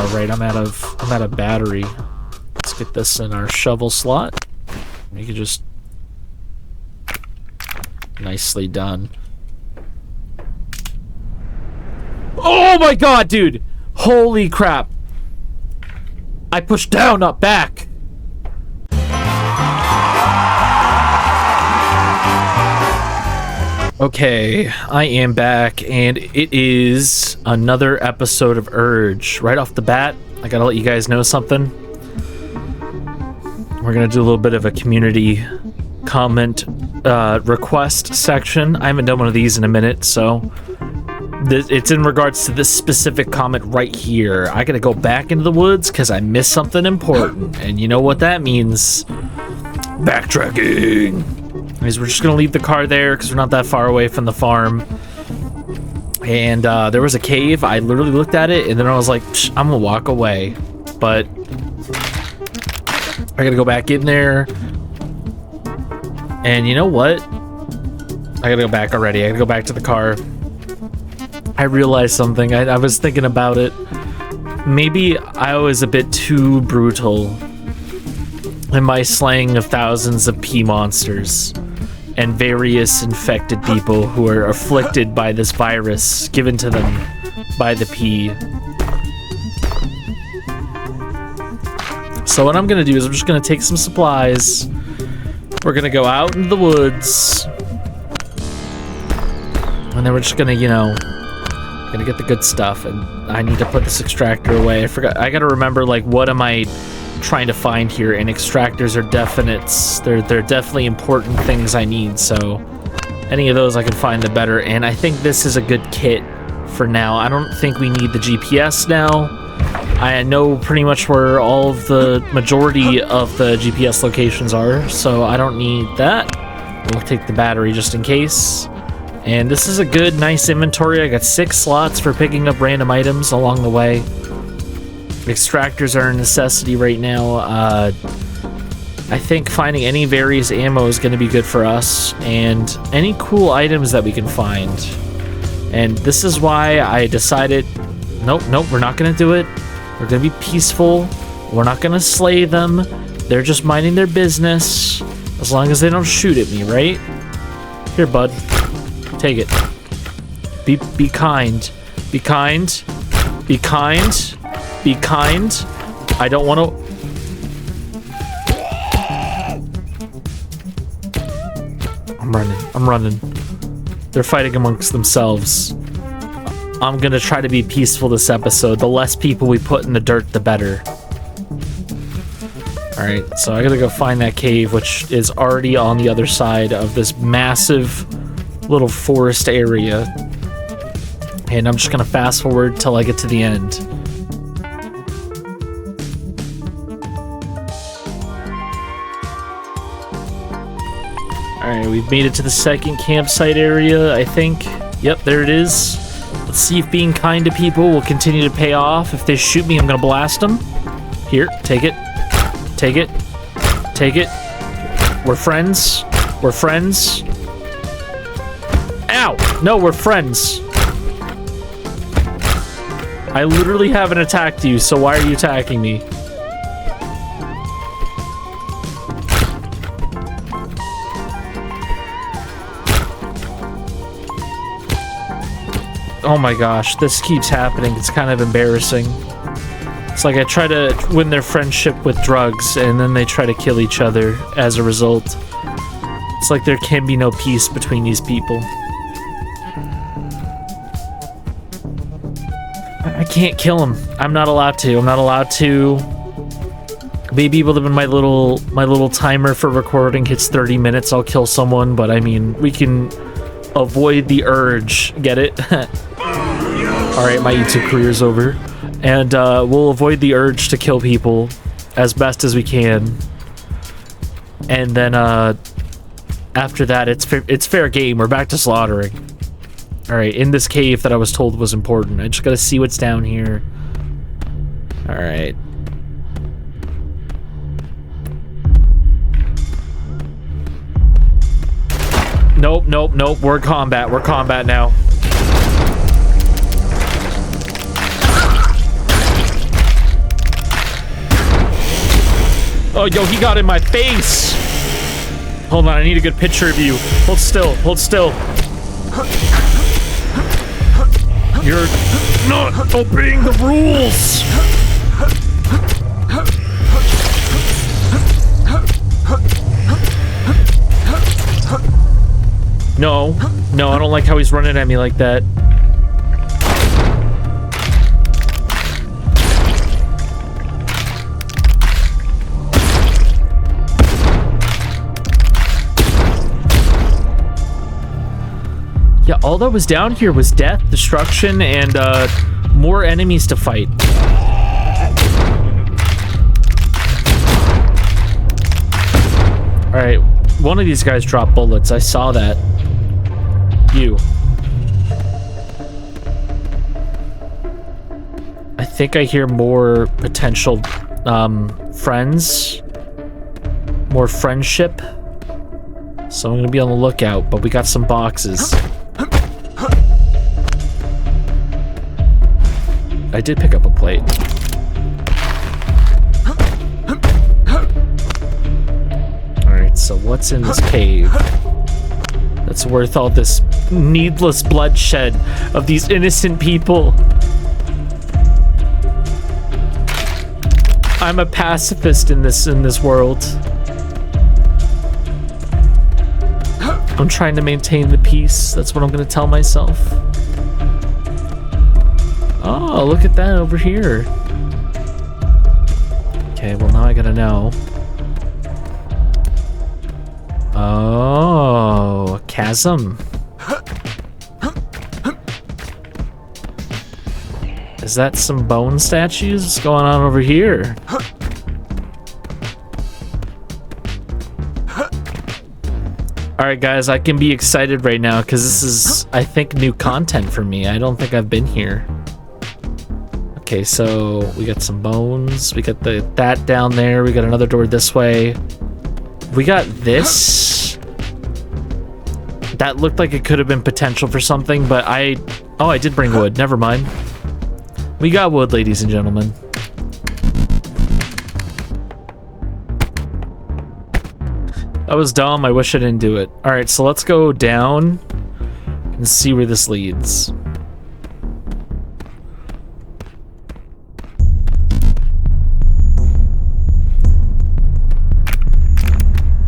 right, I'm out of battery. Let's get this in our shovel slot. We can just nicely done. Oh my god, dude! Holy crap! I pushed down, not back! Okay, I am back, and it is another episode of Urge. Right off the bat, I gotta let you guys know something. We're gonna do a little bit of a community comment request section. I haven't done one of these in a minute, so it's in regards to this specific comment right here. I gotta go back into the woods because I missed something important, and you know what that means. Backtracking. Anyways, we're just gonna leave the car there because we're not that far away from the farm. And there was a cave. I literally looked at it and then I was like, I'm gonna walk away. But I gotta go back in there. And you know what? I gotta go back already. I gotta go back to the car. I realized something. I was thinking about it. Maybe I was a bit too brutal in my slaying of thousands of pea monsters and various infected people who are afflicted by this virus given to them by the pea. So what I'm gonna do is I'm just gonna take some supplies. We're gonna go out into the woods, and then we're just gonna, you know, gonna get the good stuff. And I need to put this extractor away. I forgot. I gotta remember, like, what am I trying to find here? And extractors are definites. They're definitely important things I need, so any of those I can find, the better. And I think this is a good kit for now. I don't think we need the GPS now. I know pretty much where all of the majority of the GPS locations are, so I don't need that. We'll take the battery just in case. And this is a good, nice inventory. I got 6 slots for picking up random items along the way. Extractors are a necessity right now. I think finding any various ammo is going to be good for us, and any cool items that we can find. And this is why I decided, nope, we're not going to do it. We're going to be peaceful. We're not going to slay them. They're just minding their business, as long as they don't shoot at me, right? Here, bud. Take it. Be kind. Be kind. Be kind. Be kind. I don't want to... I'm running. They're fighting amongst themselves. I'm gonna try to be peaceful this episode. The less people we put in the dirt, the better. Alright, so I gotta go find that cave, which is already on the other side of this massive little forest area. And I'm just gonna fast forward till I get to the end. Alright, we've made it to the second campsite area, I think. Yep, there it is. Let's see if being kind to people will continue to pay off. If they shoot me, I'm gonna blast them. Here, take it. Take it. Take it. We're friends. We're friends. Ow! No, we're friends. I literally haven't attacked you, so why are you attacking me? Oh my gosh, this keeps happening. It's kind of embarrassing. It's like I try to win their friendship with drugs, and then they try to kill each other as a result. It's like there can be no peace between these people. I can't kill them. I'm not allowed to. I'm not allowed to. Maybe when my little timer for recording hits 30 minutes, I'll kill someone, but I mean, we can avoid the urge. Get it? Alright, my YouTube career's over. And we'll avoid the urge to kill people as best as we can. And then after that, it's fair game. We're back to slaughtering. Alright, in this cave that I was told was important. I just gotta see what's down here. Alright. Nope. We're combat. We're combat now. Oh, yo, he got in my face. Hold on, I need a good picture of you. Hold still, hold still. You're not obeying the rules. No, no, I don't like how he's running at me like that. Yeah, all that was down here was death, destruction, and more enemies to fight. Alright, one of these guys dropped bullets. I saw that. You. I think I hear more potential friends. More friendship. So I'm gonna be on the lookout, but we got some boxes. I did pick up a plate. Alright, so what's in this cave that's worth all this needless bloodshed of these innocent people? I'm a pacifist in this world. I'm trying to maintain the peace. That's what I'm gonna tell myself. Oh, look at that over here. Okay, well now I gotta know. Oh, a chasm. Is that some bone statues? What's going on over here? Alright guys, I can be excited right now because this is, I think, new content for me. I don't think I've been here. Okay, so we got some bones. We got that down there. We got another door this way. We got this. That looked like it could have been potential for something, but oh, I did bring wood. Never mind. We got wood, ladies and gentlemen. That was dumb. I wish I didn't do it. All right, so let's go down and see where this leads.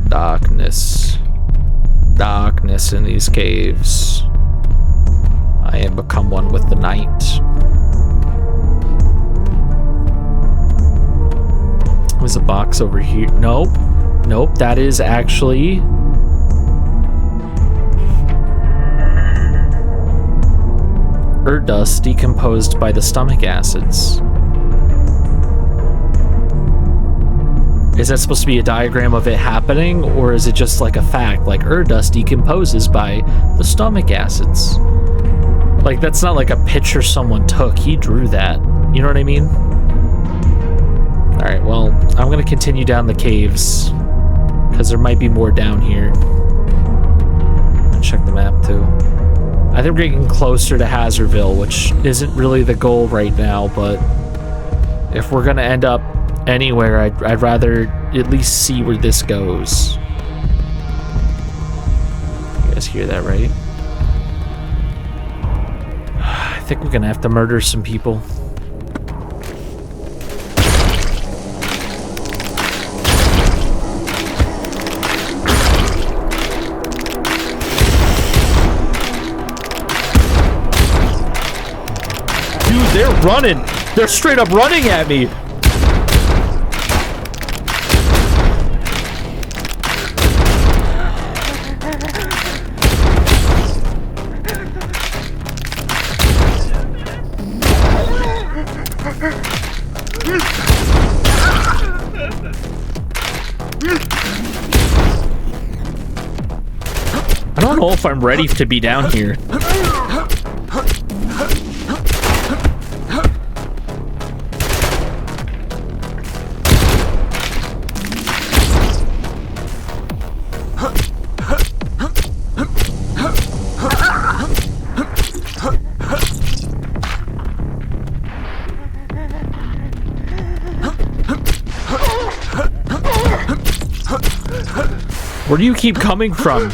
Darkness. Darkness in these caves. I have become one with the night. There's a box over here. Nope. Nope, that is actually... dust decomposed by the stomach acids. Is that supposed to be a diagram of it happening, or is it just like a fact, like dust decomposes by the stomach acids? Like, that's not like a picture someone took. He drew that. You know what I mean? Alright, well, I'm gonna continue down the caves, because there might be more down here. I'll check the map, too. I think we're getting closer to HAZERVILLE, which isn't really the goal right now, but if we're gonna end up anywhere, I'd rather at least see where this goes. You guys hear that, right? I think we're gonna have to murder some people. Dude, they're running! They're straight up running at me! I don't know if I'm ready to be down here. Where do you keep coming from?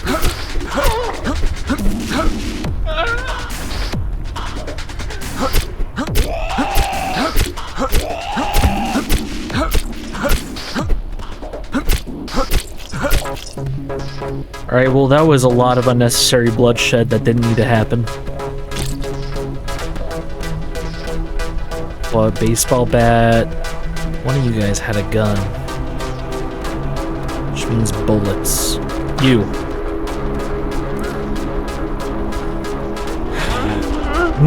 Alright, well that was a lot of unnecessary bloodshed that didn't need to happen. Well, a baseball bat. One of you guys had a gun. Which means bullets. You.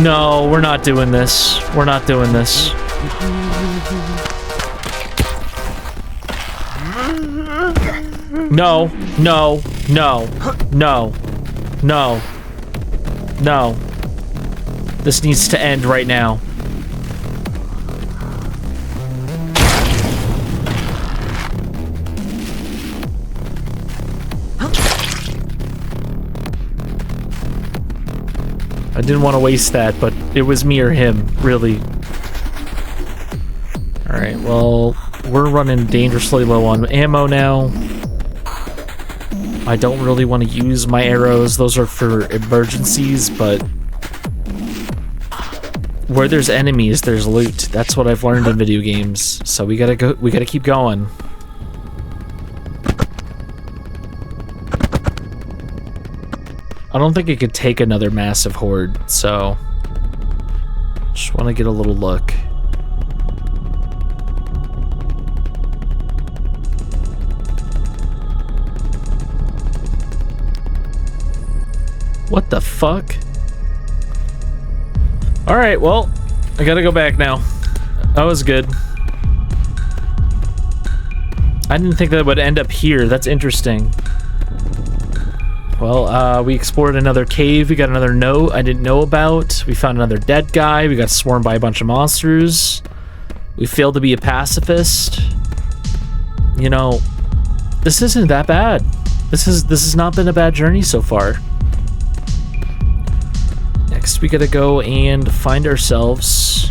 No, we're not doing this. We're not doing this. No, no, no, no, no, no. This needs to end right now. I didn't want to waste that, but it was me or him, really. Alright, well, we're running dangerously low on ammo now. I don't really want to use my arrows. Those are for emergencies, but where there's enemies, there's loot. That's what I've learned in video games. So we gotta go. We gotta keep going. I don't think it could take another massive horde, so just want to get a little look. What the fuck? Alright, well, I gotta go back now. That was good. I didn't think that would end up here. That's interesting. Well, we explored another cave. We got another note I didn't know about. We found another dead guy. We got swarmed by a bunch of monsters. We failed to be a pacifist. You know, this isn't that bad. This has not been a bad journey so far. Next, we gotta go and find ourselves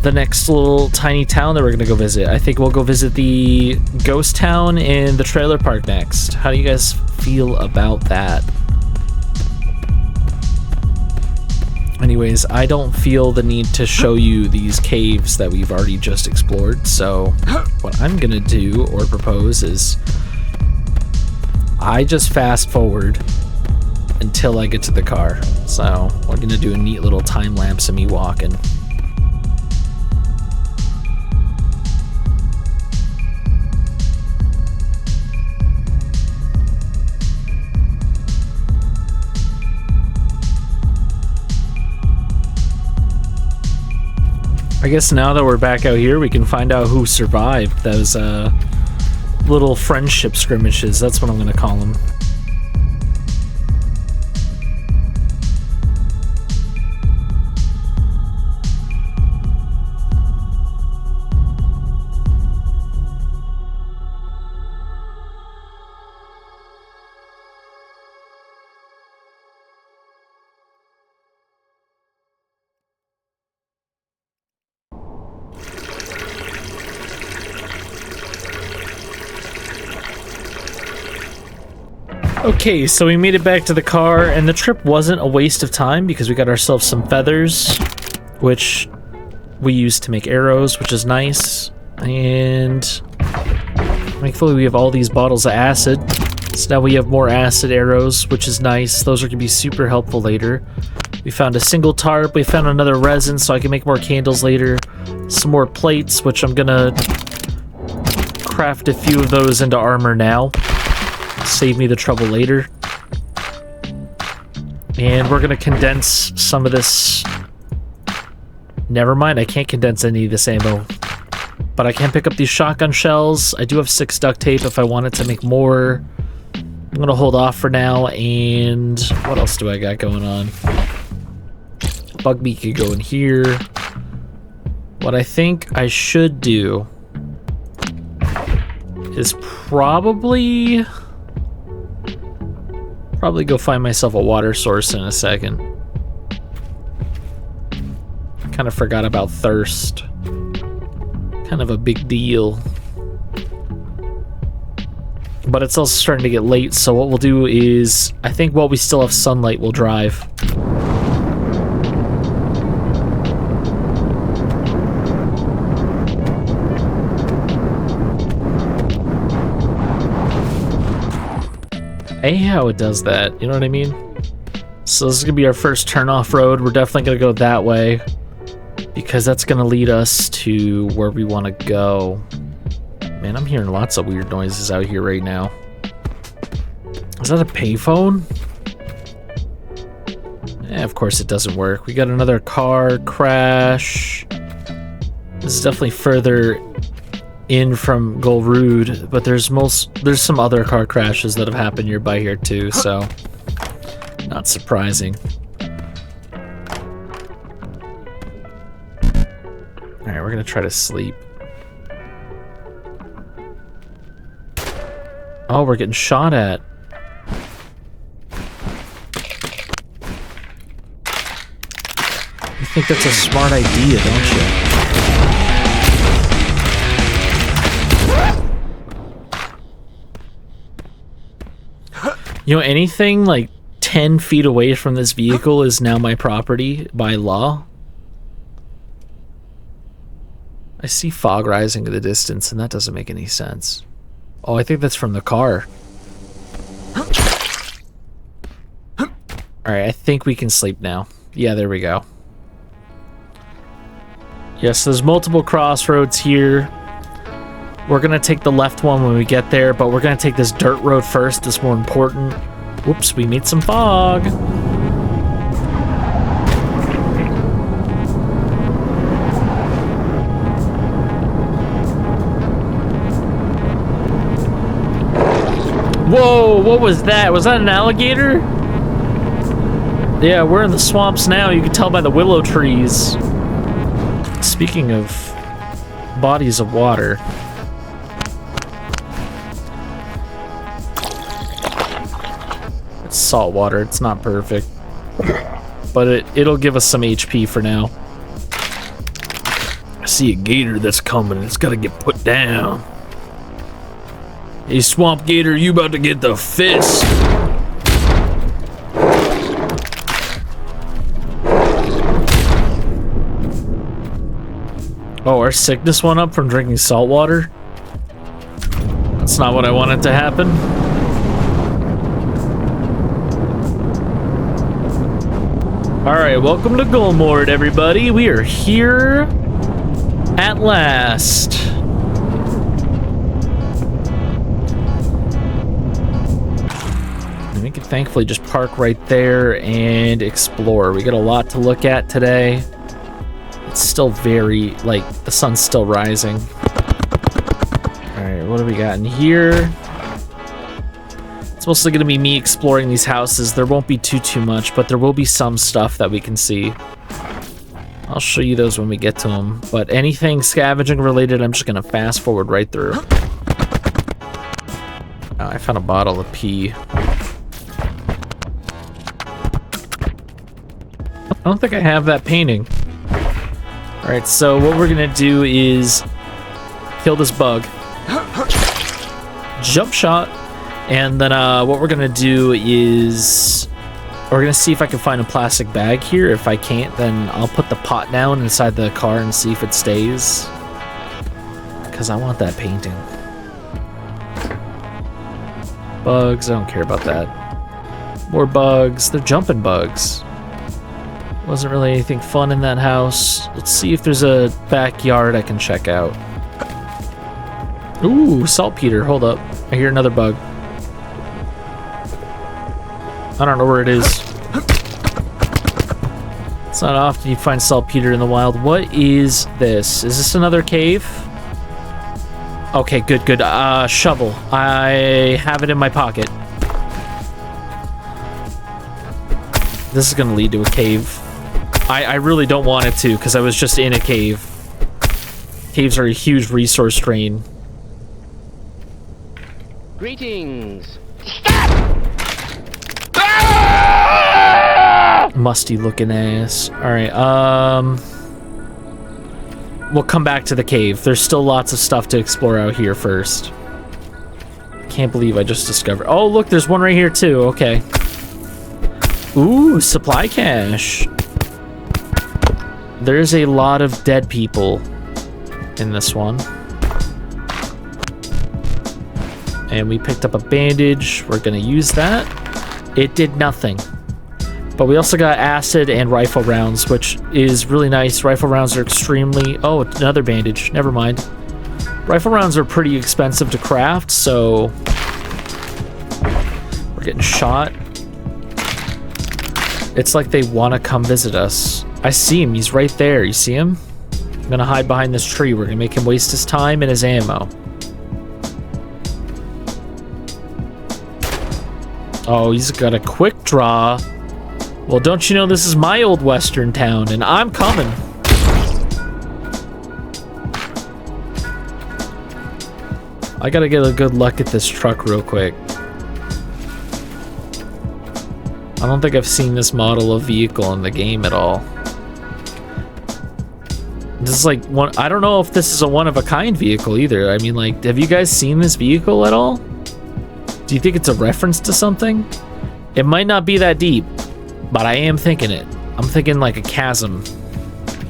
the next little tiny town that we're gonna go visit. I think we'll go visit the ghost town in the trailer park next. How do you guys feel about that? Anyways, I don't feel the need to show you these caves that we've already just explored, so what I'm gonna do or propose is I just fast forward until I get to the car. So we're gonna do a neat little time lapse of me walking. I guess now that we're back out here, we can find out who survived those little friendship skirmishes. That's what I'm gonna call them. Okay, so we made it back to the car, and the trip wasn't a waste of time because we got ourselves some feathers, which we used to make arrows, which is nice. And thankfully we have all these bottles of acid, so now we have more acid arrows, which is nice. Those are going to be super helpful later. We found a single tarp, we found another resin so I can make more candles later, some more plates, which I'm going to craft a few of those into armor now. Save me the trouble later. And we're gonna condense some of this. Never mind, I can't condense any of this ammo. But I can pick up these shotgun shells. I do have 6 duct tape if I wanted to make more. I'm gonna hold off for now. And what else do I got going on? Bug meat could go in here. What I think I should do is probably go find myself a water source in a second. Kind of forgot about thirst. Kind of a big deal. But it's also starting to get late, so what we'll do is, I think while we still have sunlight, we'll drive. I hate how it does that, you know what I mean? So this is gonna be our first turn-off road. We're definitely gonna go that way, because that's gonna lead us to where we want to go. Man, I'm hearing lots of weird noises out here right now. Is that a payphone? Eh, of course it doesn't work. We got another car crash. This is definitely further in from Gulmord, but there's some other car crashes that have happened nearby here too, so not surprising. Alright, we're gonna try to sleep. Oh, we're getting shot at. You think that's a smart idea, don't you? You know, anything like 10 feet away from this vehicle is now my property by law. I see fog rising in the distance, and that doesn't make any sense. Oh, I think that's from the car. Alright, I think we can sleep now. Yeah, there we go. Yes, there's multiple crossroads here. We're gonna take the left one when we get there, but we're gonna take this dirt road first. It's more important. Whoops, we meet some fog. Whoa, what was that? Was that an alligator? Yeah, we're in the swamps now. You can tell by the willow trees. Speaking of bodies of water. It's salt water. It's not perfect. But it'll give us some HP for now. I see a gator that's coming. It's got to get put down. Hey, swamp gator, you about to get the fist. Oh, our sickness went up from drinking salt water? That's not what I wanted to happen. Alright, welcome to Gulmord, everybody. We are here at last. We can thankfully just park right there and explore. We got a lot to look at today. It's still very, like, the sun's still rising. Alright, what do we got in here? It's mostly going to be me exploring these houses. There won't be too much, but there will be some stuff that we can see. I'll show you those when we get to them. But anything scavenging related, I'm just going to fast forward right through. Oh, I found a bottle of pee. I don't think I have that painting. Alright, so what we're gonna do is kill this bug. Jump shot. And then what we're gonna do is we're gonna see if I can find a plastic bag here. If I can't, then I'll put the pot down inside the car and see if it stays. Because I want that painting. Bugs, I don't care about that. More bugs. They're jumping bugs. Wasn't really anything fun in that house. Let's see if there's a backyard I can check out. Ooh, saltpeter. Hold up. I hear another bug. I don't know where it is. It's not often you find saltpeter in the wild. What is this? Is this another cave? Okay, good. Shovel. I have it in my pocket. This is gonna lead to a cave. I really don't want it to, because I was just in a cave. Caves are a huge resource drain. Greetings. Musty looking ass. Alright, we'll come back to the cave. There's still lots of stuff to explore out here first. can't believe I just discovered. Oh, look, there's one right here too. Okay. Ooh, supply cache. There's a lot of dead people in this one. And we picked up a bandage. We're gonna use that. It did nothing. But we also got acid and rifle rounds, which is really nice. Rifle rounds are extremely... Oh, another bandage. Never mind. Rifle rounds are pretty expensive to craft, so... We're getting shot. It's like they want to come visit us. I see him. He's right there. You see him? I'm gonna hide behind this tree. We're gonna make him waste his time and his ammo. Oh, he's got a quick draw. Well, don't you know this is my old western town, and I'm coming. I gotta get a good look at this truck real quick. I don't think I've seen this model of vehicle in the game at all. This is like one... I don't know if this is a one-of-a-kind vehicle either. I mean, like, have you guys seen this vehicle at all? Do you think it's a reference to something? It might not be that deep, but I am thinking it. I'm thinking like a chasm.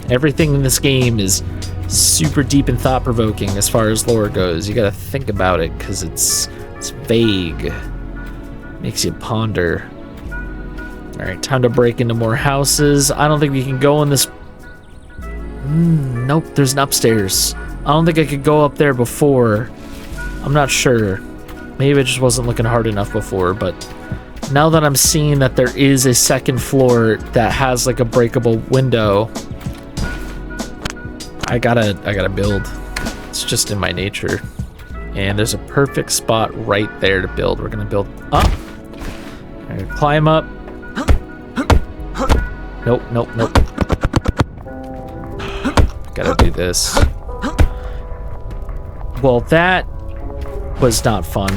Everything in this game is super deep and thought-provoking as far as lore goes. You gotta think about it, because it's vague. Makes you ponder. Alright, time to break into more houses. I don't think we can go in this... nope, there's an upstairs. I don't think I could go up there before. I'm not sure. Maybe I just wasn't looking hard enough before, but now that I'm seeing that there is a second floor that has like a breakable window, I gotta build. It's just in my nature. And there's a perfect spot right there to build. We're gonna build up. Right, climb up. Nope, nope, nope. Gotta do this. Well, that was not fun.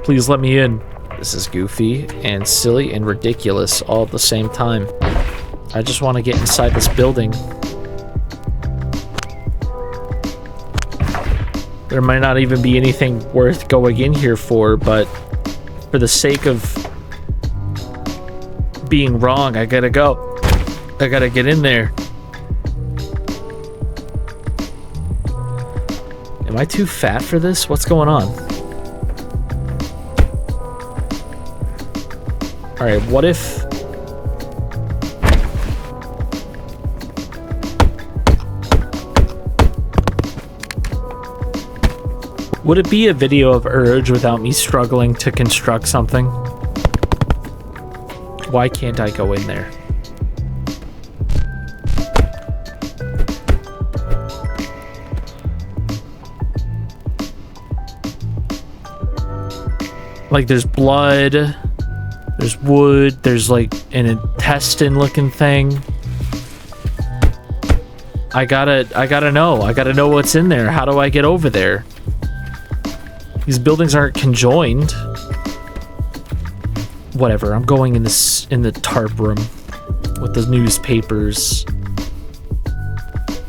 Please let me in. This is goofy and silly and ridiculous all at the same time. I just want to get inside this building. There might not even be anything worth going in here for, but for the sake of being wrong, I gotta go. I gotta get in there. Am I too fat for this? What's going on? Alright, what if... Would it be a video of Urge without me struggling to construct something? Why can't I go in there? Like, there's blood, there's wood, there's like an intestine looking thing. I gotta know what's in there. How do I get over there? These buildings aren't conjoined. Whatever, I'm going in the tarp room with the newspapers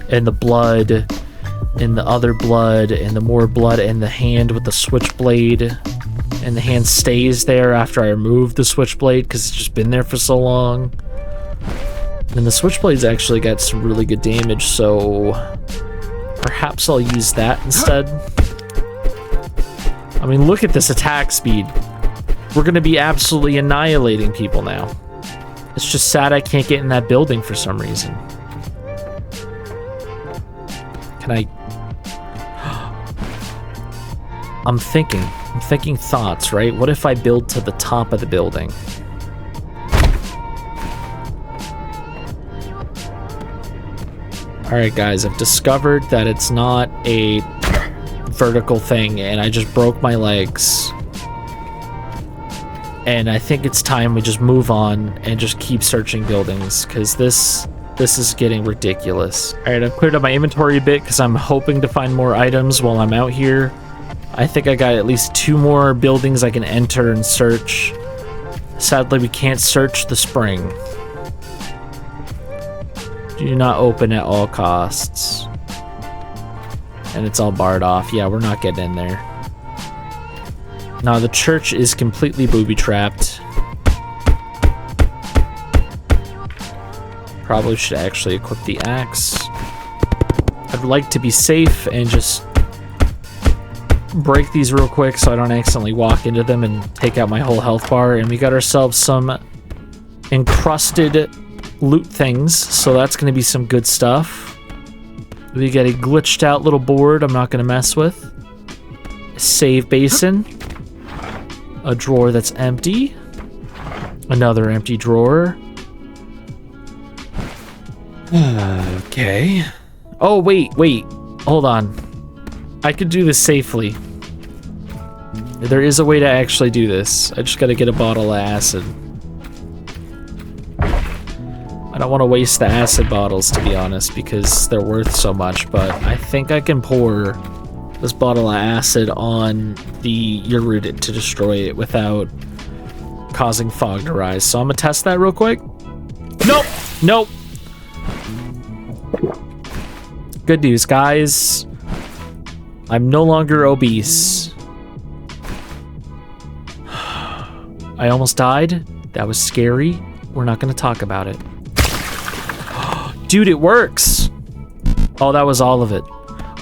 and the blood and the other blood and the more blood and the hand with the switchblade, and the hand stays there after I remove the switchblade because it's just been there for so long. And the switchblade's actually got some really good damage, so perhaps I'll use that instead. I mean, look at this attack speed. We're gonna be absolutely annihilating people now. It's just sad I can't get in that building for some reason. Can I... I'm thinking thoughts, right? What if I build to the top of the building? Alright guys, I've discovered that it's not a vertical thing, and I just broke my legs. And I think it's time we just move on and just keep searching buildings, because this is getting ridiculous. Alright, I've cleared up my inventory a bit because I'm hoping to find more items while I'm out here. I think I got at least 2 more buildings I can enter and search. Sadly, we can't search the spring. Do not open at all costs. And it's all barred off. Yeah, we're not getting in there. Now the church is completely booby-trapped. Probably should actually equip the axe. I'd like to be safe and just break these real quick so I don't accidentally walk into them and take out my whole health bar. And we got ourselves some encrusted loot things, so that's going to be some good stuff. We get a glitched out little board I'm not going to mess with. A save basin. A drawer that's empty. Another empty drawer. Okay. Oh, wait. Hold on. I could do this safely. There is a way to actually do this. I just gotta get a bottle of acid. I don't want to waste the acid bottles, to be honest, because they're worth so much, but I think I can pour this bottle of acid on the Urudit to destroy it without causing fog to rise. So I'm gonna test that real quick. Nope. Good news, guys. I'm no longer obese. I almost died. That was scary. We're not going to talk about it. Dude, it works. Oh, that was all of it.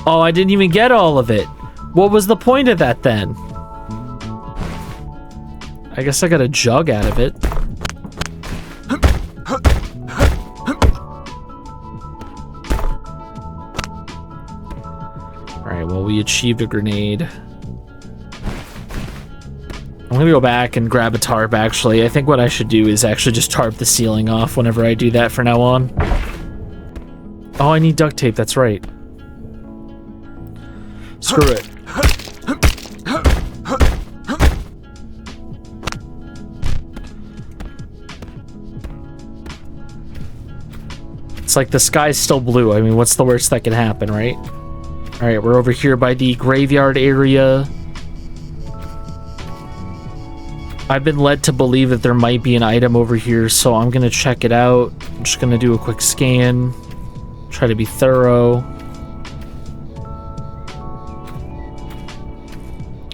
Oh, I didn't even get all of it. What was the point of that then? I guess I got a jug out of it. Alright, well, we achieved a grenade. I'm gonna go back and grab a tarp, actually. I think what I should do is actually just tarp the ceiling off whenever I do that from now on. Oh, I need duct tape, that's right. Screw it. It's like the sky's still blue. I mean, what's the worst that can happen, right? Alright, we're over here by the graveyard area. I've been led to believe that there might be an item over here, so I'm gonna check it out. I'm just gonna do a quick scan. Try to be thorough.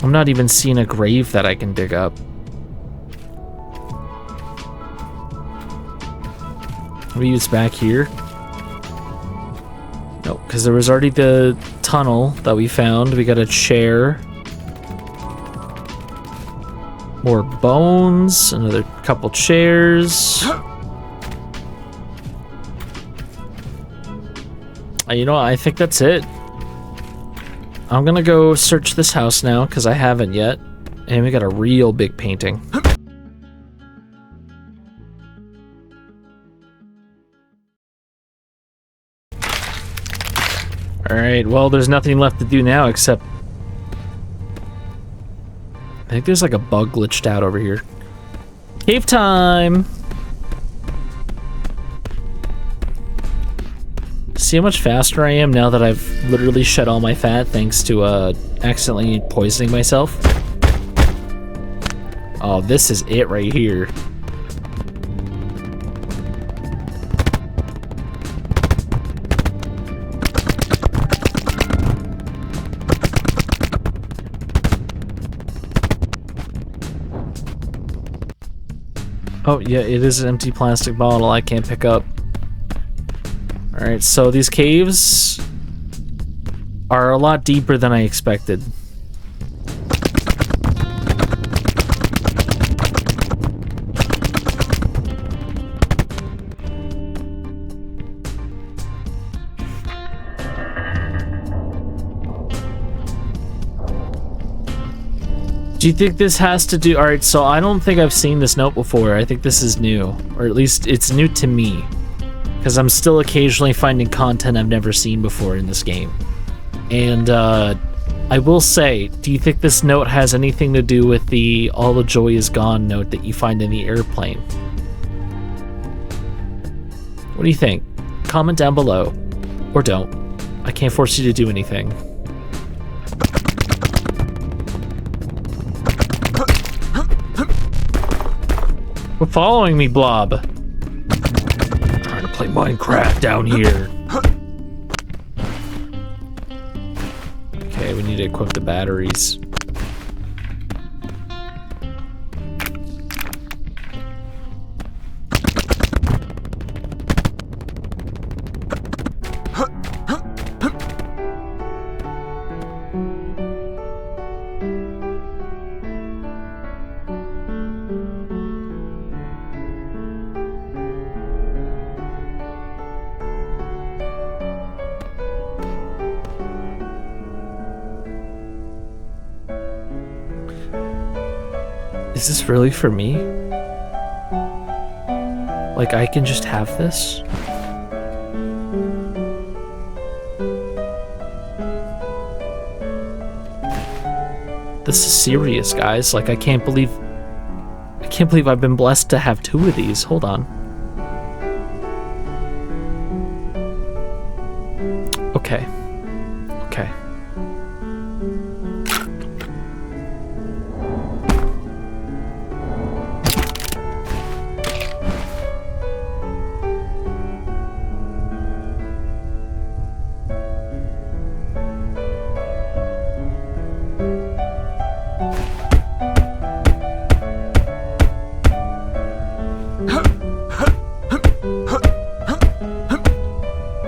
I'm not even seeing a grave that I can dig up. Maybe it's back here. No, because there was already the tunnel that we found. We got a chair. More bones. Another couple chairs. You know what? I think that's it. I'm gonna go search this house now, because I haven't yet. And we got a real big painting. Alright, well, there's nothing left to do now except... I think there's like a bug glitched out over here. Cave time! See how much faster I am now that I've literally shed all my fat thanks to accidentally poisoning myself? Oh, this is it right here. Oh, yeah, it is an empty plastic bottle I can't pick up. Alright, so these caves are a lot deeper than I expected. Do you think this has to do... Alright, so I don't think I've seen this note before. I think this is new. Or at least it's new to me. Because I'm still occasionally finding content I've never seen before in this game. And, I will say, do you think this note has anything to do with the "all the joy is gone" note that you find in the airplane? What do you think? Comment down below. Or don't. I can't force you to do anything. Quit following me, Blob. play Minecraft down here. Okay, we need to equip the batteries. Is this really for me? Like, I can just have this? This is serious, guys. Like, I can't believe I've been blessed to have 2 of these. Hold on. Okay. Okay.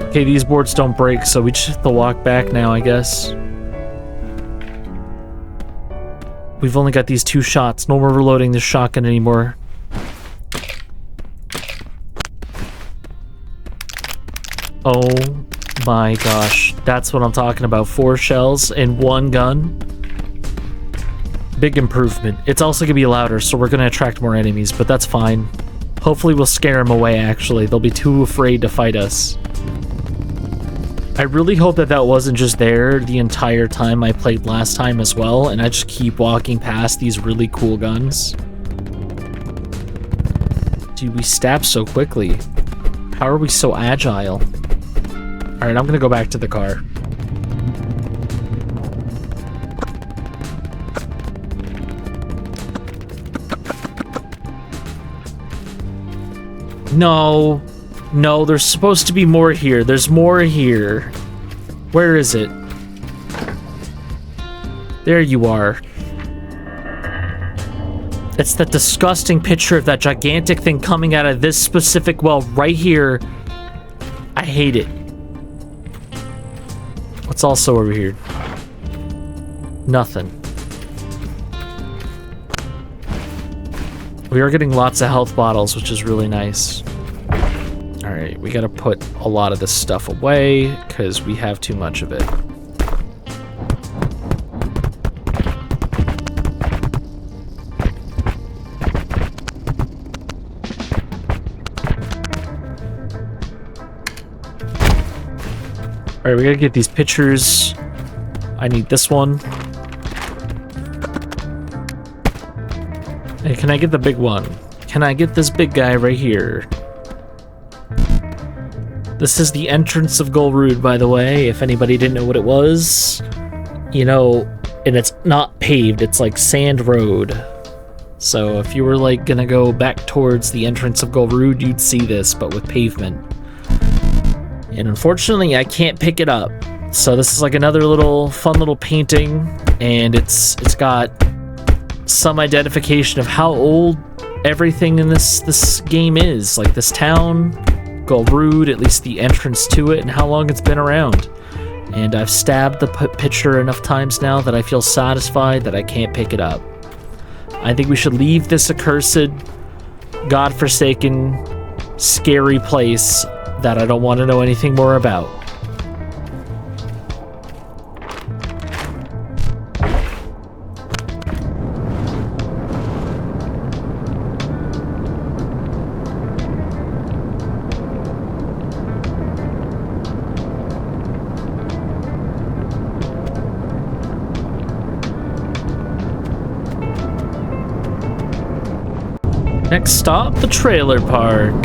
Okay, these boards don't break, so we just have to walk back now, I guess. We've only got these 2 shots. No more reloading this shotgun anymore. Oh my gosh. That's what I'm talking about. 4 shells and 1 gun. Big improvement. It's also gonna be louder, so we're gonna attract more enemies, but that's fine. Hopefully we'll scare them away, actually. They'll be too afraid to fight us. I really hope that that wasn't just there the entire time I played last time as well, and I just keep walking past these really cool guns. Dude, we stab so quickly. How are we so agile? Alright, I'm gonna go back to the car. No. No, there's supposed to be more here. There's more here. Where is it? There you are. It's that disgusting picture of that gigantic thing coming out of this specific well right here. I hate it. What's also over here? Nothing. We are getting lots of health bottles, which is really nice. Alright, we gotta put a lot of this stuff away, because we have too much of it. Alright, we gotta get these pictures. I need this one. Hey, can I get the big one? Can I get this big guy right here? This is the entrance of Gulmord, by the way, if anybody didn't know what it was. You know, and it's not paved, it's like sand road. So if you were like gonna go back towards the entrance of Gulmord, you'd see this, but with pavement. And unfortunately, I can't pick it up. So this is like another little fun little painting, and it's got some identification of how old everything in this game is. Like this town, Gulmord, at least the entrance to it, and how long it's been around. And I've stabbed the picture enough times now that I feel satisfied that I can't pick it up. I think we should leave this accursed, godforsaken, scary place that I don't want to know anything more about. Next stop, the trailer park.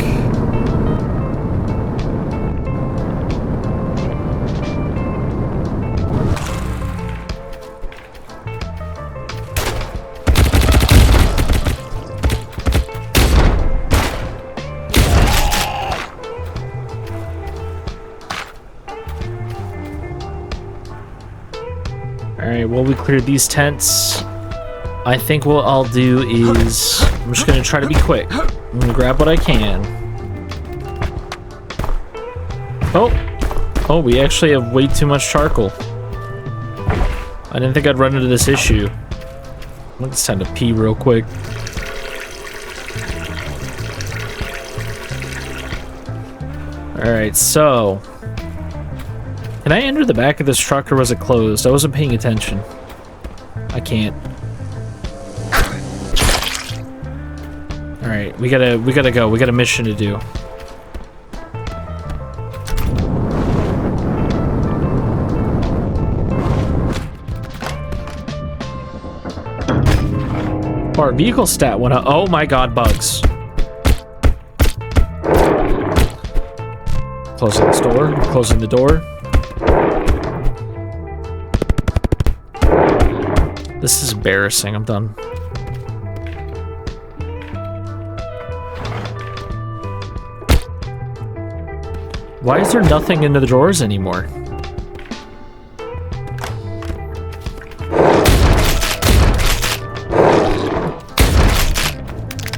Alright, well, we cleared these tents. I think what I'll do is... I'm just gonna try to be quick. I'm gonna grab what I can. Oh, we actually have way too much charcoal. I didn't think I'd run into this issue. I think it's time to pee real quick. Alright, so... Can I enter the back of this truck or was it closed? I wasn't paying attention. I can't. Alright, we gotta go. We got a mission to do. Our vehicle stat went up. Oh my god, bugs. Closing this door. Closing the door. This is embarrassing. I'm done. Why is there nothing into the drawers anymore?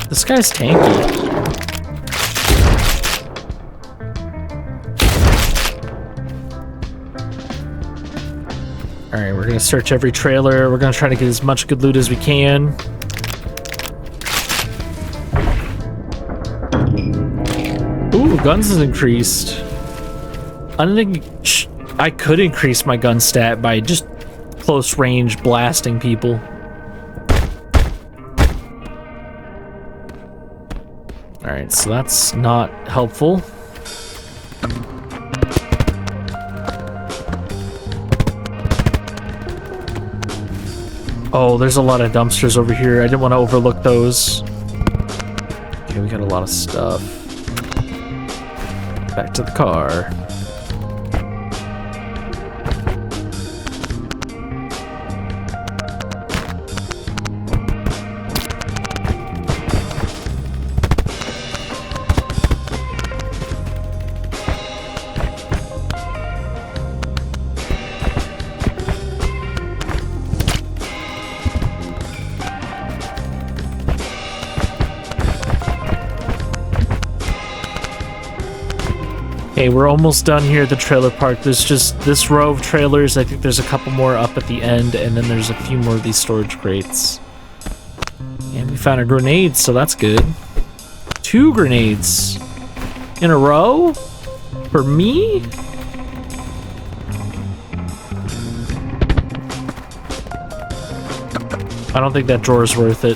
This guy's tanky. Alright, we're gonna search every trailer. We're gonna try to get as much good loot as we can. Ooh, guns has increased. I don't think I could increase my gun stat by just close range blasting people. Alright, so that's not helpful. Oh, there's a lot of dumpsters over here. I didn't want to overlook those. Okay, we got a lot of stuff. Back to the car. Okay, we're almost done here at the trailer park. There's just this row of trailers. I think there's a couple more up at the end, and then there's a few more of these storage crates. And we found a grenade, so that's good. 2 grenades in a row? For me? I don't think that drawer is worth it.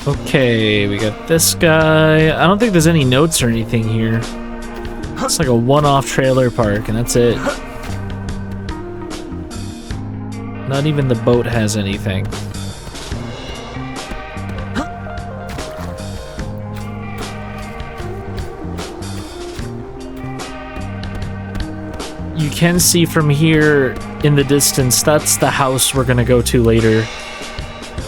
Okay, we got this guy. I don't think there's any notes or anything here. It's like a one-off trailer park, and that's it. Not even the boat has anything. You can see from here in the distance, that's the house we're gonna go to later.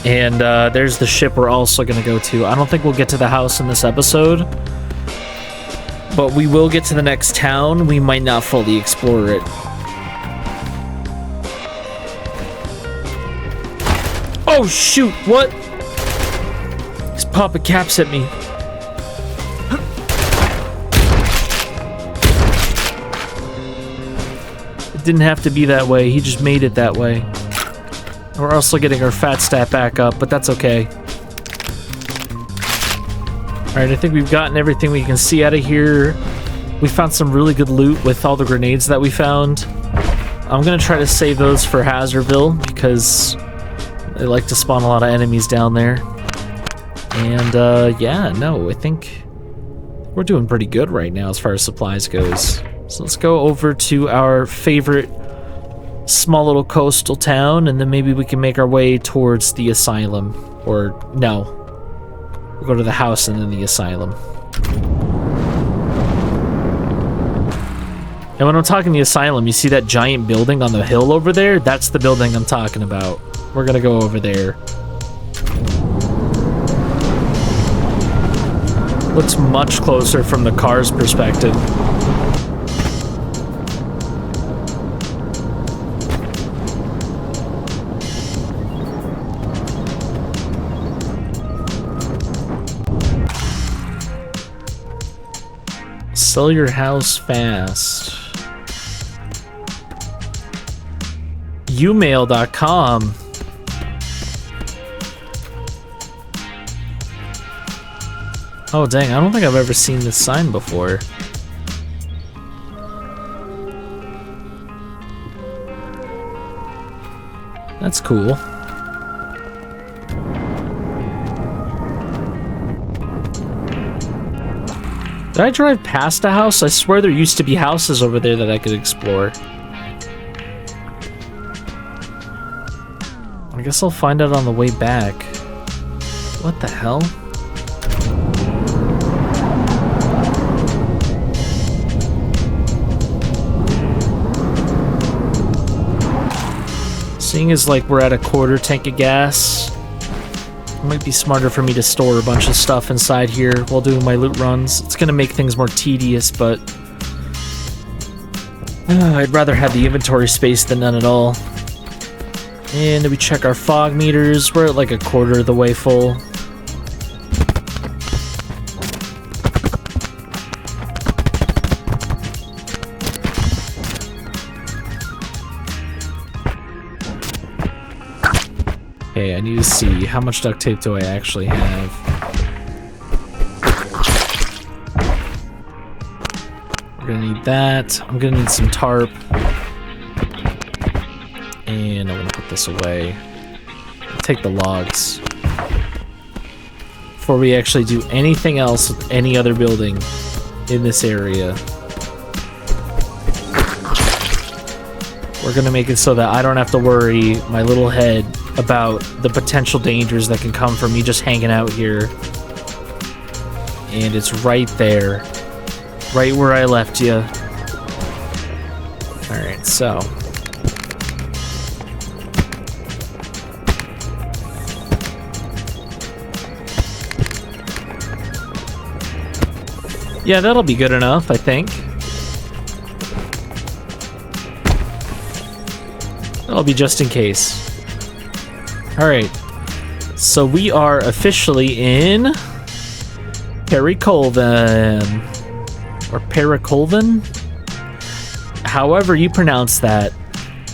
And there's the ship we're also going to go to. I don't think we'll get to the house in this episode. But we will get to the next town. We might not fully explore it. Oh, shoot. What? He's popping caps at me. It didn't have to be that way. He just made it that way. We're also getting our fat stat back up, but that's okay. Alright, I think we've gotten everything we can see out of here. We found some really good loot with all the grenades that we found. I'm gonna try to save those for HAZERVILLE, because they like to spawn a lot of enemies down there. And, yeah, no, I think we're doing pretty good right now as far as supplies goes. So let's go over to our favorite small little coastal town, and then maybe we can make our way towards the asylum. Or, no. We'll go to the house and then the asylum. And when I'm talking the asylum, you see that giant building on the hill over there? That's the building I'm talking about. We're gonna go over there. Looks much closer from the car's perspective. Sell your house fast. Umail.com. Oh dang, I don't think I've ever seen this sign before. That's cool. Did I drive past a house? I swear there used to be houses over there that I could explore. I guess I'll find out on the way back. What the hell? Seeing as like we're at a quarter tank of gas, it might be smarter for me to store a bunch of stuff inside here while doing my loot runs. It's gonna make things more tedious, but I'd rather have the inventory space than none at all. And we check our fog meters. We're at like a quarter of the way full. Okay, I need to see how much duct tape do I actually have. We're gonna need that. I'm gonna need some tarp. And I'm gonna put this away. Take the logs. Before we actually do anything else with any other building in this area. We're gonna make it so that I don't have to worry my little head about the potential dangers that can come from me just hanging out here. And it's right there. Right where I left you. Alright, so. Yeah, that'll be good enough, I think. That'll be just in case. Alright, so we are officially in Pericolvann, or Pericolvann? However you pronounce that.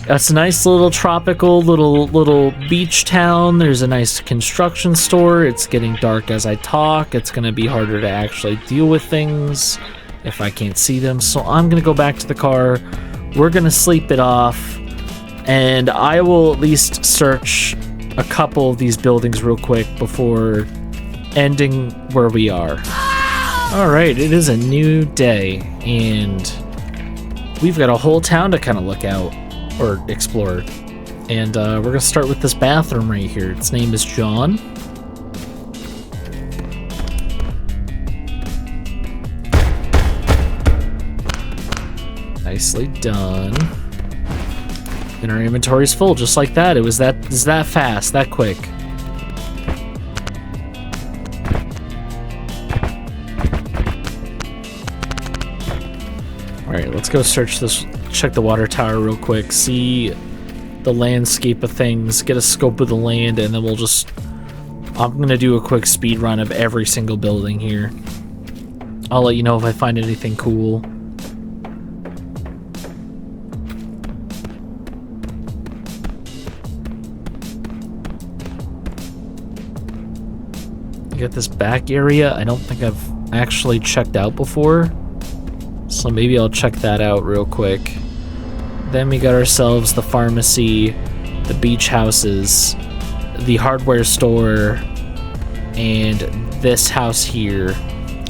That's a nice little tropical little beach town. There's a nice construction store. It's getting dark as I talk. It's gonna be harder to actually deal with things if I can't see them, so I'm gonna go back to the car. We're gonna sleep it off, and I will at least search a couple of these buildings real quick before ending where we are. Alright, it is a new day, and we've got a whole town to kind of look out, or explore. And we're gonna start with this bathroom right here. Its name is John. Nicely done. And our inventory's full, just like that. It's that fast, that quick. Alright, let's go search this, check the water tower real quick, see the landscape of things, get a scope of the land, and then I'm gonna do a quick speed run of every single building here. I'll let you know if I find anything cool. Get this back area I don't think I've actually checked out before, so maybe I'll check that out real quick. Then we got ourselves the pharmacy, the beach houses, the hardware store, and this house here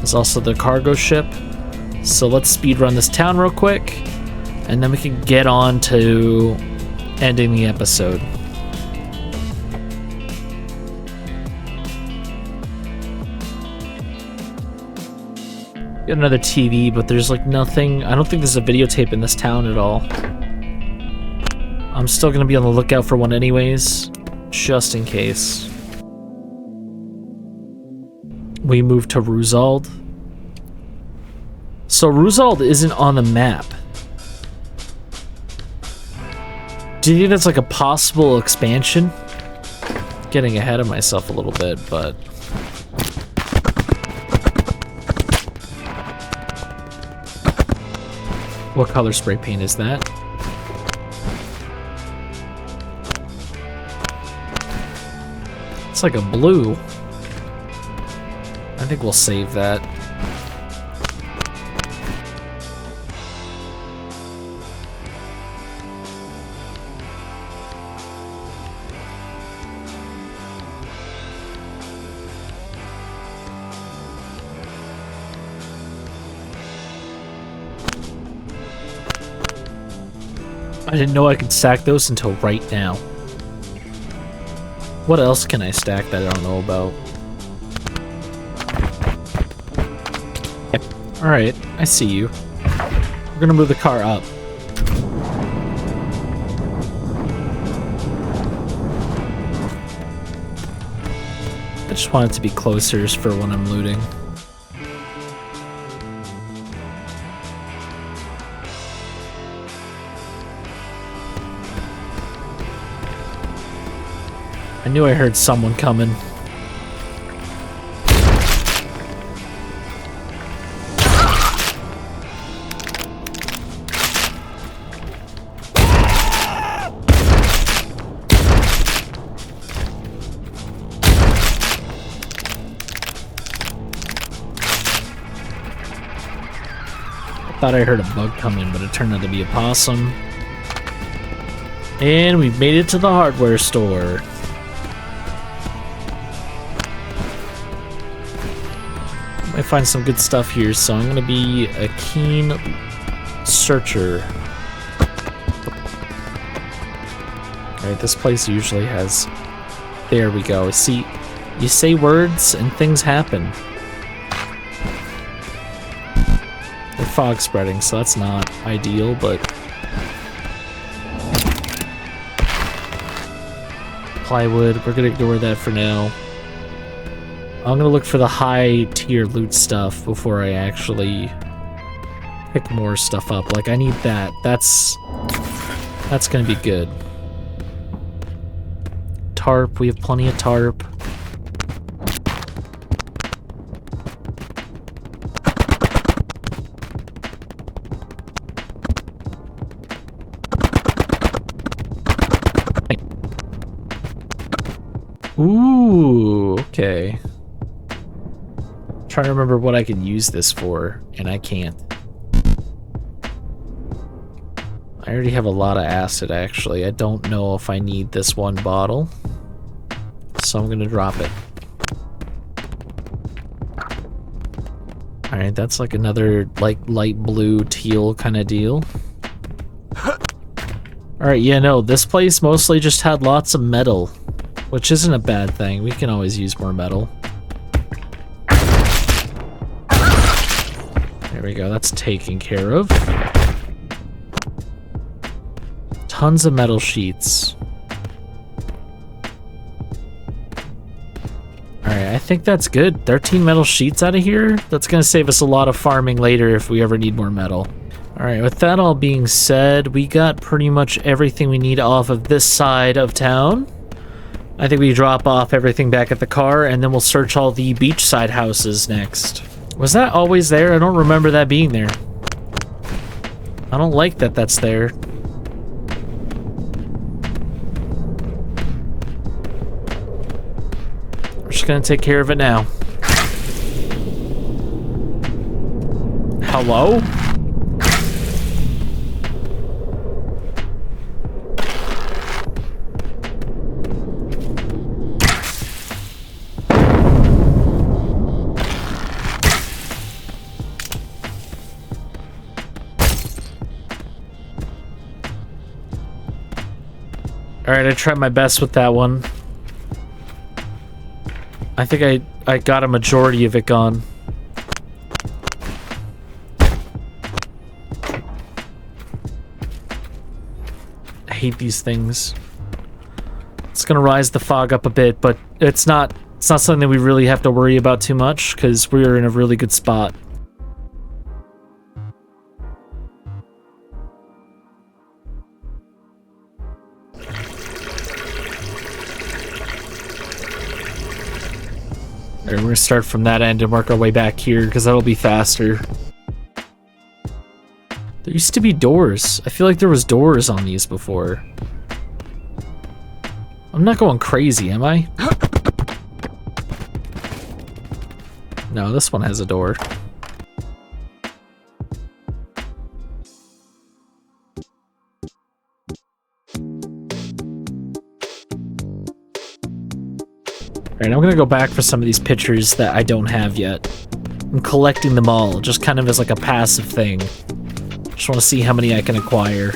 is also the cargo ship. So let's speed run this town real quick, and then we can get on to ending the episode. Got another TV, but there's like nothing. I don't think there's a videotape in this town at all. I'm still gonna be on the lookout for one anyways, just in case. We move to Ruzald. So Roosevelt isn't on the map. Do you think that's like a possible expansion? Getting ahead of myself a little bit, but... What color spray paint is that? It's like a blue. I think we'll save that. I didn't know I could stack those until right now. What else can I stack that I don't know about? Alright, I see you. We're gonna move the car up. I just want it to be closer for when I'm looting. I knew I heard someone coming. I thought I heard a bug coming, but it turned out to be a possum. And we've made it to the hardware store. I find some good stuff here, so I'm gonna be a keen searcher. Alright, this place usually has... There we go. See, you say words and things happen. The fog's spreading, so that's not ideal, but... Plywood, we're gonna ignore that for now. I'm gonna look for the high tier loot stuff before I actually pick more stuff up. Like, I need that. That's gonna be good. Tarp, we have plenty of tarp. Ooh, okay. Trying to remember what I could use this for, and I can't. I already have a lot of acid, actually. I don't know if I need this one bottle, so I'm gonna drop it. Alright, that's like another, like, light blue teal kind of deal. Alright, yeah, no, this place mostly just had lots of metal, which isn't a bad thing. We can always use more metal. There we go, that's taken care of. Tons of metal sheets. Alright, I think that's good. 13 metal sheets out of here? That's gonna save us a lot of farming later if we ever need more metal. Alright, with that all being said, we got pretty much everything we need off of this side of town. I think we drop off everything back at the car, and then we'll search all the beachside houses next. Was that always there? I don't remember that being there. I don't like that that's there. We're just gonna take care of it now. Hello? Alright, I tried my best with that one. I think I got a majority of it gone. I hate these things. It's gonna rise the fog up a bit, but it's not something that we really have to worry about too much, because we're in a really good spot. Alright, we're gonna start from that end and work our way back here, because that'll be faster. There used to be doors. I feel like there was doors on these before. I'm not going crazy, am I? No, this one has a door. Alright, I'm gonna go back for some of these pictures that I don't have yet. I'm collecting them all, just kind of as like a passive thing. Just want to see how many I can acquire.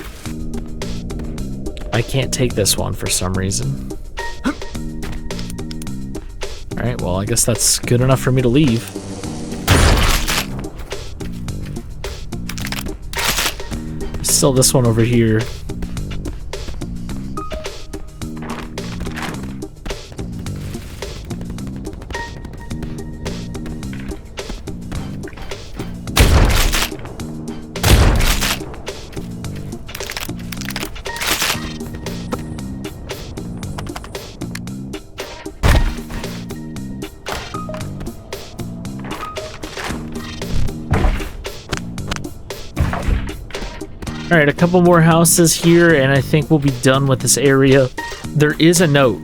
I can't take this one for some reason. Alright, well, I guess that's good enough for me to leave. Still this one over here. Alright, a couple more houses here, and I think we'll be done with this area. There is a note.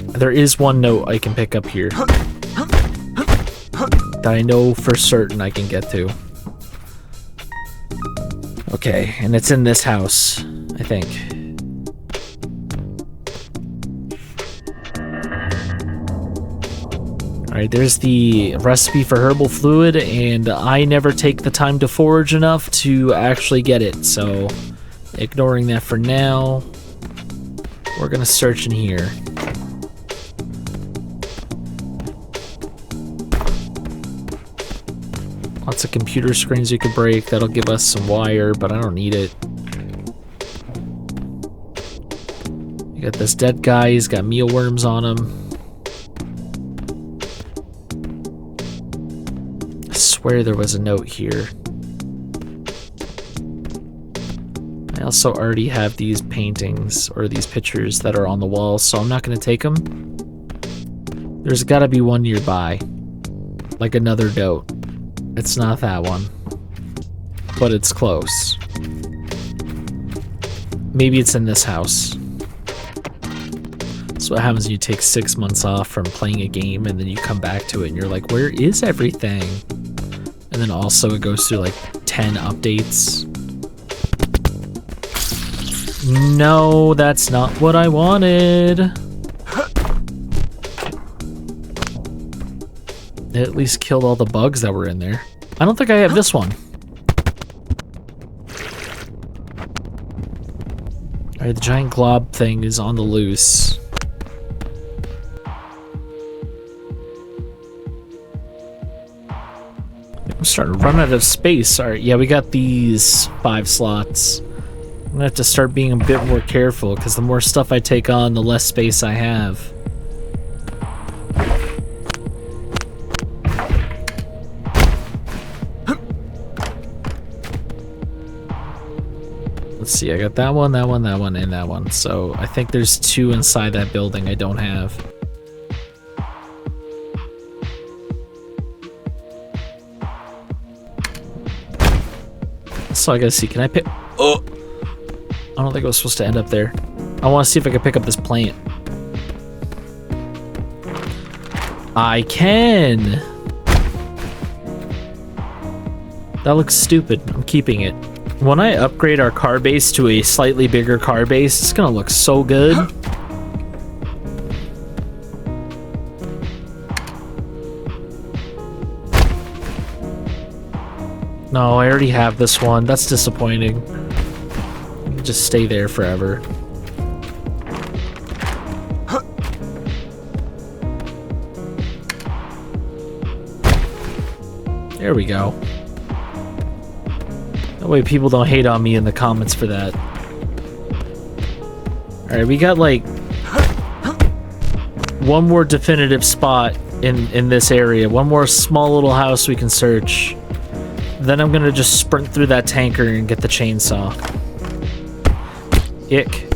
There is one note I can pick up here. That I know for certain I can get to. Okay, and it's in this house, I think. Alright, there's the recipe for herbal fluid, and I never take the time to forage enough to actually get it, so ignoring that for now, we're gonna search in here. Lots of computer screens you could break, that'll give us some wire, but I don't need it. You got this dead guy, he's got mealworms on him. I swear there was a note here. I also already have these paintings or these pictures that are on the wall, so I'm not going to take them. There's got to be one nearby, like another note. It's not that one, but it's close. Maybe it's in this house. That's what happens when you take 6 months off from playing a game and then you come back to it and you're like, where is everything? And then also it goes through like 10 updates. No, that's not what I wanted. It at least killed all the bugs that were in there. I don't think I have this one. Alright, the giant glob thing is on the loose. I'm starting to run out of space. Alright, yeah, we got these 5 slots. I'm gonna have to start being a bit more careful, because the more stuff I take on, the less space I have. Let's see, I got that one, that one, that one, and that one. So I think there's 2 inside that building I don't have. So I gotta see, can I pick... Oh! I don't think I was supposed to end up there. I want to see if I can pick up this plant. I can! That looks stupid. I'm keeping it. When I upgrade our car base to a slightly bigger car base, it's gonna look so good. No, I already have this one. That's disappointing. Just stay there forever. There we go. That way people don't hate on me in the comments for that. Alright, we got like one more definitive spot in this area. One more small little house we can search. Then I'm gonna just sprint through that tanker and get the chainsaw. Ick.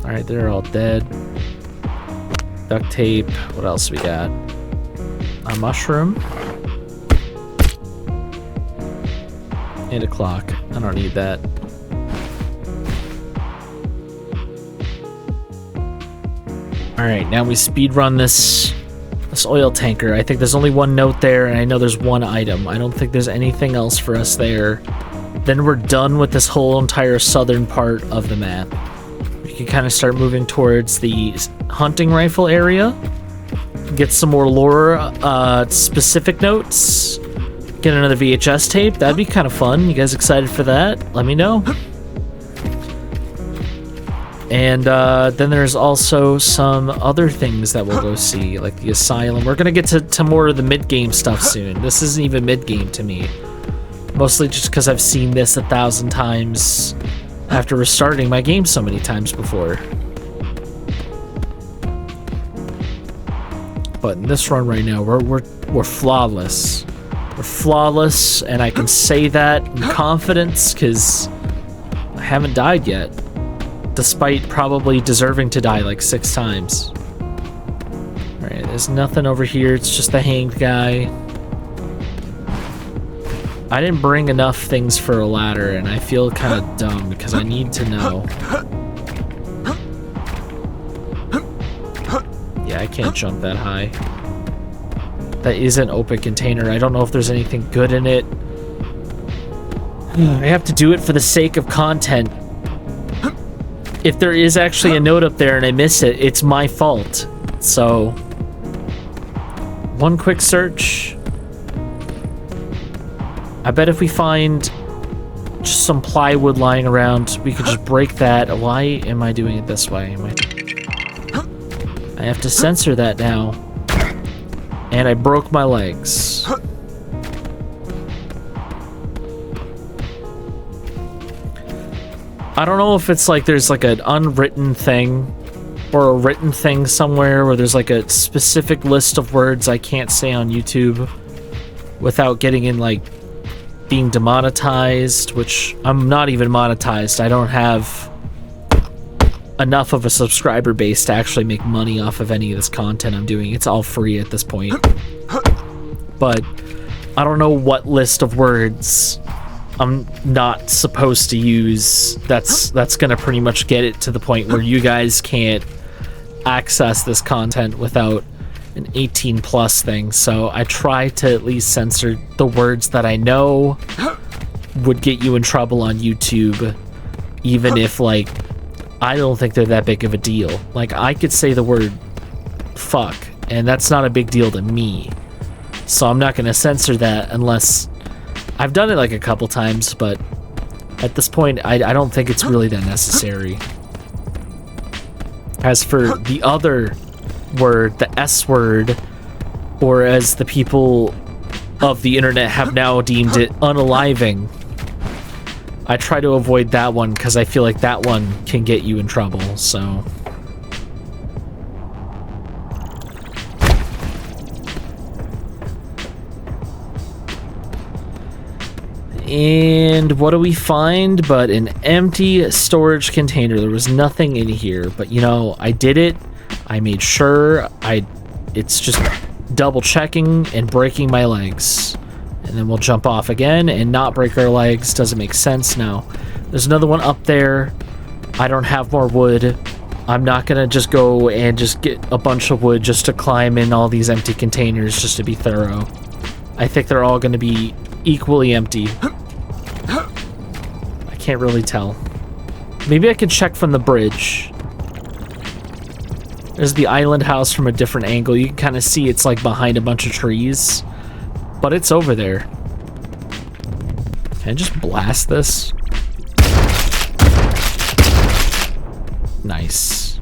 Alright, they're all dead. Duct tape. What else we got? a mushroom, and a clock. I don't need that. Alright, now we speed run this oil tanker. I think there's only one note there, and I know there's one item. I don't think there's anything else for us there. Then we're done with this whole entire southern part of the map. We can kind of start moving towards the hunting rifle area. Get some more lore specific notes. Get another VHS tape. That'd be kind of fun. You guys excited for that? Let me know. And then there's also some other things that we'll go see, like the asylum. We're going to get to more of the mid-game stuff soon. This isn't even mid-game to me. Mostly just because I've seen this 1,000 times after restarting my game so many times before. But in this run right now, we're flawless. We're flawless, and I can say that in confidence because I haven't died yet, despite probably deserving to die like 6 times. Alright, there's nothing over here. It's just the hanged guy. I didn't bring enough things for a ladder, and I feel kind of dumb because I need to know. Yeah, I can't jump that high. That is an open container. I don't know if there's anything good in it. I have to do it for the sake of content. If there is actually a note up there and I miss it, it's my fault. So, one quick search. I bet if we find just some plywood lying around, we could just break that. Why am I doing it this way? I have to censor that now. And I broke my legs. I don't know if it's like there's like an unwritten thing or a written thing somewhere where there's like a specific list of words I can't say on YouTube without getting in like being demonetized, which I'm not even monetized. I don't have enough of a subscriber base to actually make money off of any of this content I'm doing. It's all free at this point. But I don't know what list of words I'm not supposed to use that's gonna pretty much get it to the point where you guys can't access this content without an 18+ thing. So I try to at least censor the words that I know would get you in trouble on YouTube, even if like I don't think they're that big of a deal. Like I could say the word fuck and that's not a big deal to me. So I'm not gonna censor that unless I've done it like a couple times, but at this point I don't think it's really that necessary. As for the other word, the S word, or as the people of the internet have now deemed it, unaliving, I try to avoid that one because I feel like that one can get you in trouble, so. And what do we find but an empty storage container? There was nothing in here, but you know, I did it. I made sure. It's just double checking and breaking my legs. And then we'll jump off again and not break our legs. Doesn't make sense now. There's another one up there. I don't have more wood. I'm not gonna just go and just get a bunch of wood just to climb in all these empty containers just to be thorough. I think they're all gonna be equally empty. I can't really tell. Maybe I can check from the bridge. There's the island house from a different angle. You can kind of see it's like behind a bunch of trees. But it's over there. Can I just blast this? Nice.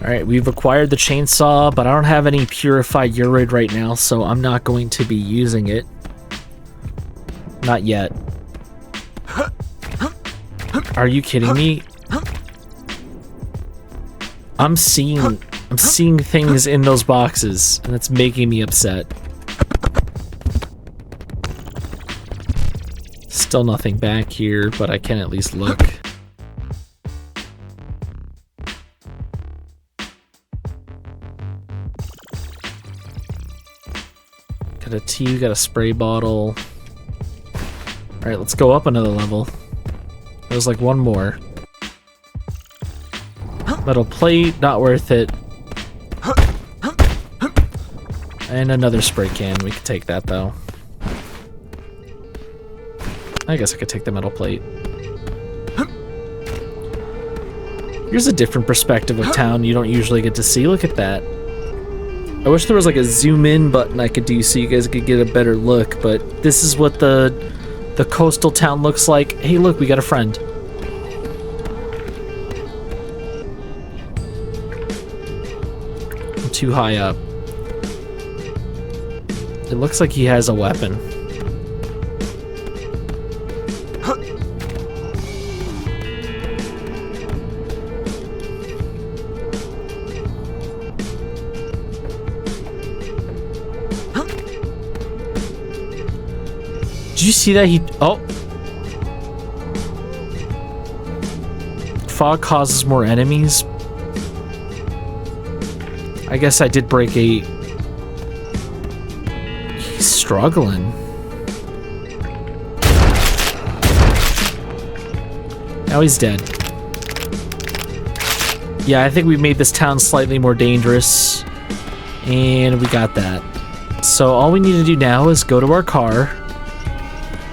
Alright, we've acquired the chainsaw, but I don't have any purified uroid right now, so I'm not going to be using it. Not yet. Are you kidding me? I'm seeing things in those boxes, and it's making me upset. Still nothing back here, but I can at least look. Got a tea, got a spray bottle. Alright, let's go up another level. There's like one more. Metal plate, not worth it. And another spray can. We could take that though. I guess I could take the metal plate. Here's a different perspective of town you don't usually get to see. Look at that. I wish there was like a zoom in button I could do so you guys could get a better look, but this is what the coastal town looks like. Hey look, we got a friend. I'm too high up. It looks like he has a weapon. Did you see that he... Oh! Fog causes more enemies. I guess I did break a... He's struggling. Now he's dead. Yeah, I think we made this town slightly more dangerous. And we got that. So all we need to do now is go to our car.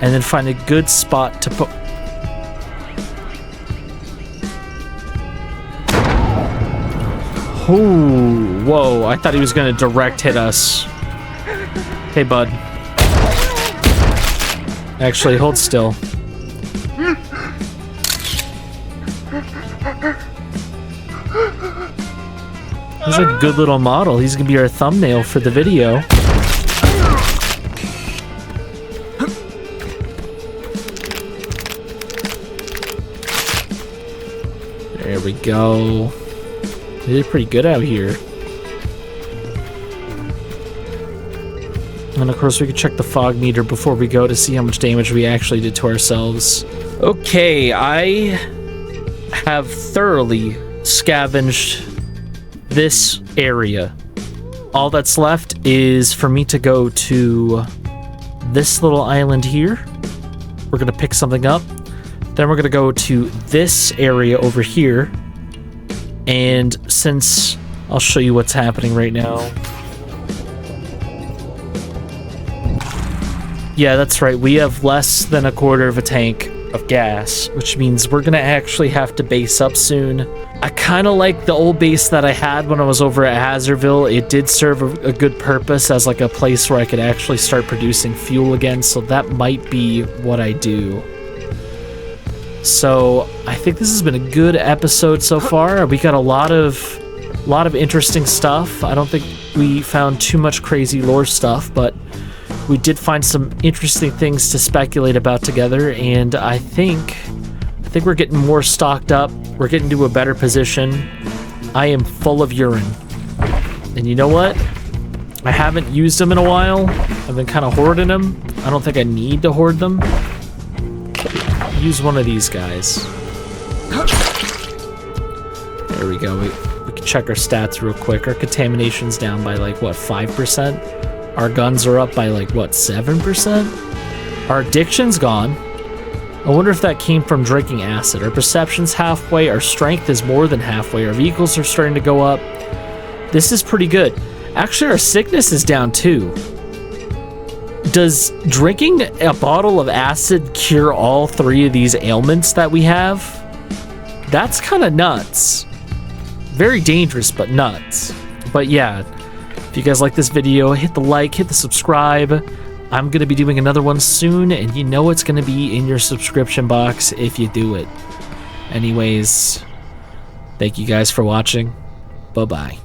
And then find a good spot to put... Ooh, whoa, I thought he was gonna direct hit us. Hey, bud. Actually, hold still. He's a good little model. He's gonna be our thumbnail for the video. There we go. They did pretty good out here. And of course we could check the fog meter before we go to see how much damage we actually did to ourselves. Okay, I have thoroughly scavenged this area. All that's left is for me to go to this little island here. We're gonna pick something up. Then we're gonna go to this area over here. And since I'll show you what's happening right now. Yeah, that's right. We have less than a quarter of a tank of gas, which means we're gonna actually have to base up soon. I kind of like the old base that I had when I was over at HAZERVILLE. It did serve a good purpose as like a place where I could actually start producing fuel again, so that might be what I do. So I think this has been a good episode so far. We got a lot of interesting stuff. I don't think we found too much crazy lore stuff, but we did find some interesting things to speculate about together, and I think we're getting more stocked up. We're getting to a better position. I am full of urine. And you know what? I haven't used them in a while. I've been kind of hoarding them. I don't think I need to hoard them. Use one of these guys. There we go. We can check our stats real quick. Our contamination's down by like, what, 5%? Our guns are up by like, what, 7%? Our addiction's gone. I wonder if that came from drinking acid. Our perception's halfway. Our strength is more than halfway. Our vehicles are starting to go up. This is pretty good. Actually, our sickness is down too. Does drinking a bottle of acid cure all 3 of these ailments that we have? That's kind of nuts. Very dangerous, but nuts. But yeah, if you guys like this video, hit the like, hit the subscribe. I'm going to be doing another one soon, and you know it's going to be in your subscription box if you do it. Anyways, thank you guys for watching. Bye-bye.